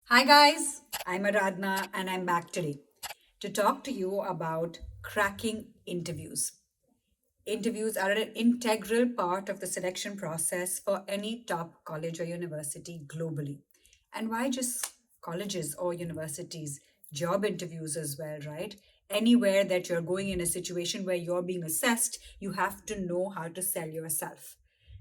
Hi guys, I'm Aradhana and I'm back today to talk to you about cracking interviews. Interviews are an integral part of the selection process for any top college or university globally. And why just colleges or universities? Job interviews as well, right? Anywhere that you're going in a situation where you're being assessed, you have to know how to sell yourself.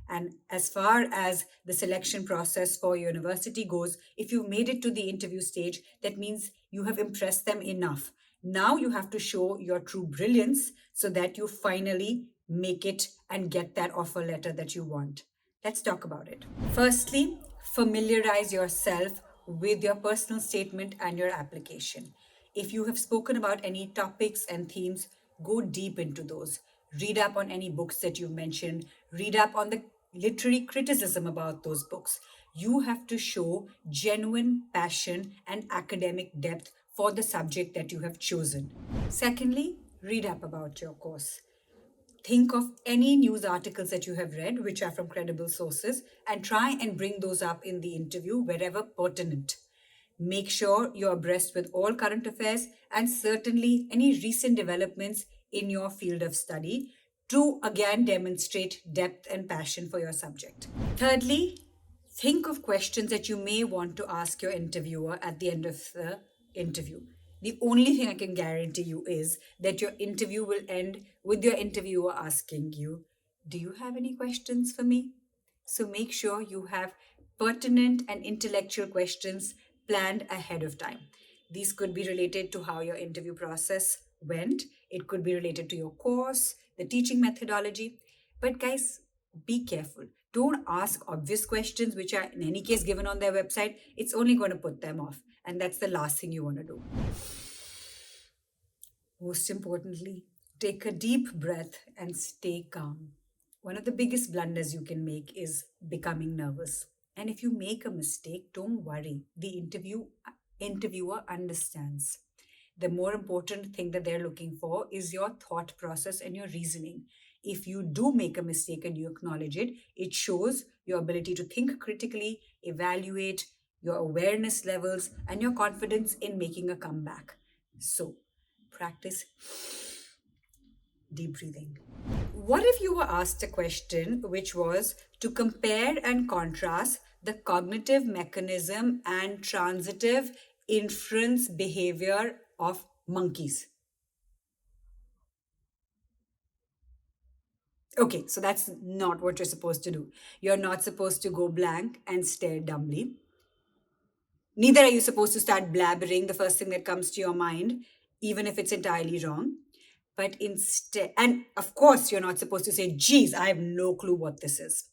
And as far as the selection process for university goes, if you've made it to the interview stage, that means you have impressed them enough. Now you have to show your true brilliance so that you finally make it and get that offer letter that you want. Let's talk about it. Firstly, familiarize yourself with your personal statement and your application. If you have spoken about any topics and themes, go deep into those. Read up on any books that you've mentioned, read up on the literary criticism about those books. You have to show genuine passion and academic depth for the subject that you have chosen. Secondly, read up about your course. Think of any news articles that you have read, which are from credible sources, and try and bring those up in the interview wherever pertinent. Make sure you're abreast with all current affairs and certainly any recent developments in your field of study to again demonstrate depth and passion for your subject. Thirdly, think of questions that you may want to ask your interviewer at the end of the interview. The only thing I can guarantee you is that your interview will end with your interviewer asking you, "Do you have any questions for me?" So make sure you have pertinent and intellectual questions planned ahead of time. These could be related to how your interview process went, it could be related to your course, the teaching methodology. But guys, be careful. Don't ask obvious questions which are in any case given on their website. It's only going to put them off. And that's the last thing you want to do. Most importantly, take a deep breath and stay calm. One of the biggest blunders you can make is becoming nervous. And if you make a mistake, don't worry. The interviewer understands. The more important thing that they're looking for is your thought process and your reasoning. If you do make a mistake and you acknowledge it, it shows your ability to think critically, evaluate your awareness levels, and your confidence in making a comeback. So, practice deep breathing. What if you were asked a question which was to compare and contrast the cognitive mechanism and transitive inference behavior of monkeys? Okay, so that's not what you're supposed to do. You're not supposed to go blank and stare dumbly. Neither are you supposed to start blabbering the first thing that comes to your mind, even if it's entirely wrong. But instead, and of course, you're not supposed to say, geez, I have no clue what this is.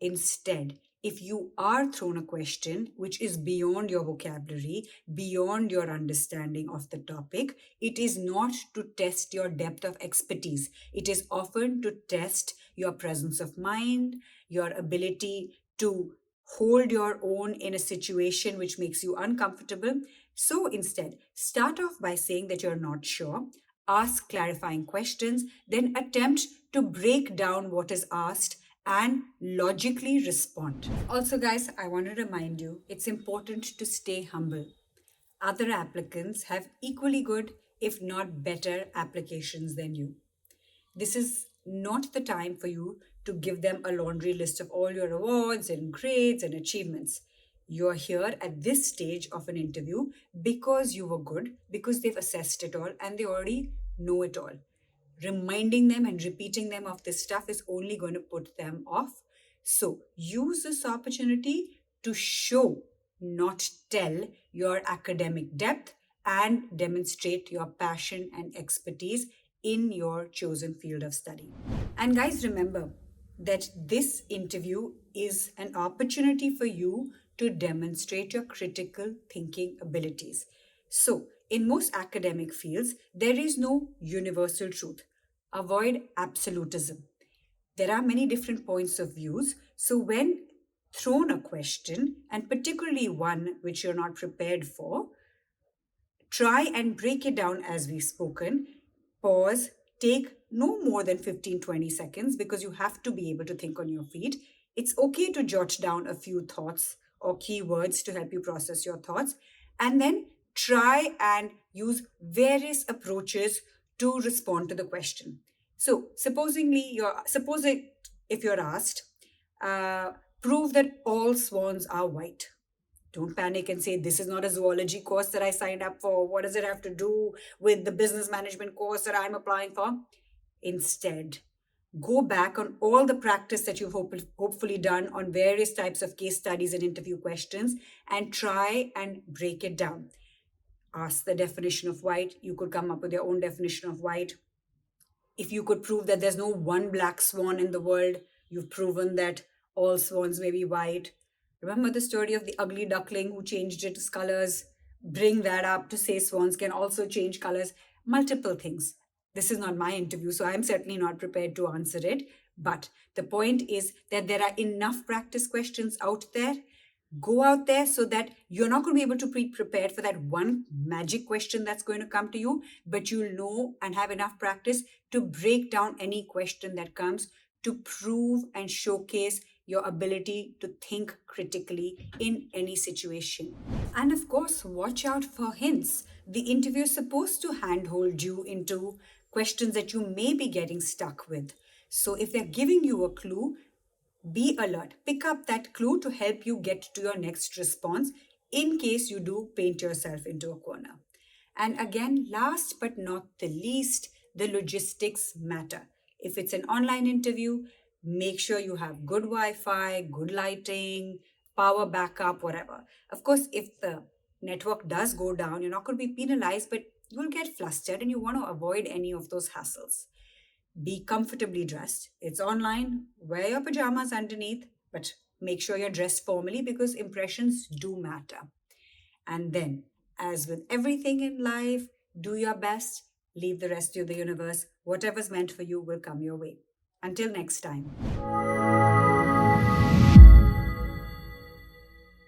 Instead, if you are thrown a question which is beyond your vocabulary, beyond your understanding of the topic, it is not to test your depth of expertise. It is often to test your presence of mind, your ability to hold your own in a situation which makes you uncomfortable. So instead, start off by saying that you're not sure, ask clarifying questions, then attempt to break down what is asked and logically respond. Also, guys, I want to remind you it's important to stay humble. Other applicants have equally good, if not better, applications than you. This is not the time for you to give them a laundry list of all your awards and grades and achievements. You're here at this stage of an interview because you were good, because they've assessed it all and they already know it all. Reminding them and repeating them of this stuff is only going to put them off. So use this opportunity to show, not tell, your academic depth and demonstrate your passion and expertise in your chosen field of study. And guys, remember that this interview is an opportunity for you to demonstrate your critical thinking abilities. So, in most academic fields, there is no universal truth. Avoid absolutism. There are many different points of views. So, when thrown a question, and particularly one which you're not prepared for, try and break it down as we've spoken. Pause, take no more than 15-20 seconds because you have to be able to think on your feet. It's okay to jot down a few thoughts or keywords to help you process your thoughts. And then try and use various approaches to respond to the question. So, suppose it, if you're asked, uh, prove that all swans are white. Don't panic and say, this is not a zoology course that I signed up for. What does it have to do with the business management course that I'm applying for? Instead, go back on all the practice that you've hopefully done on various types of case studies and interview questions and try and break it down. Ask the definition of white. You could come up with your own definition of white. If you could prove that there's no one black swan in the world, you've proven that all swans may be white. Remember the story of the ugly duckling who changed its colors? Bring that up to say swans can also change colors. Multiple things. This is not my interview, so I'm certainly not prepared to answer it. But the point is that there are enough practice questions out there. Go out there so that you're not going to be able to be prepared for that one magic question that's going to come to you, but you'll know and have enough practice to break down any question that comes to prove and showcase your ability to think critically in any situation. And of course, watch out for hints. The interview is supposed to handhold you into questions that you may be getting stuck with. So if they're giving you a clue, be alert. Pick up that clue to help you get to your next response in case you do paint yourself into a corner. And again, last but not the least, the logistics matter. If it's an online interview, make sure you have good Wi Fi, good lighting, power backup, whatever. Of course, if the network does go down, you're not going to be penalized, but you'll get flustered and you want to avoid any of those hassles. Be comfortably dressed. It's online. Wear your pajamas underneath, but make sure you're dressed formally because impressions do matter. And then, as with everything in life, do your best, leave the rest to the universe. Whatever's meant for you will come your way. Until next time.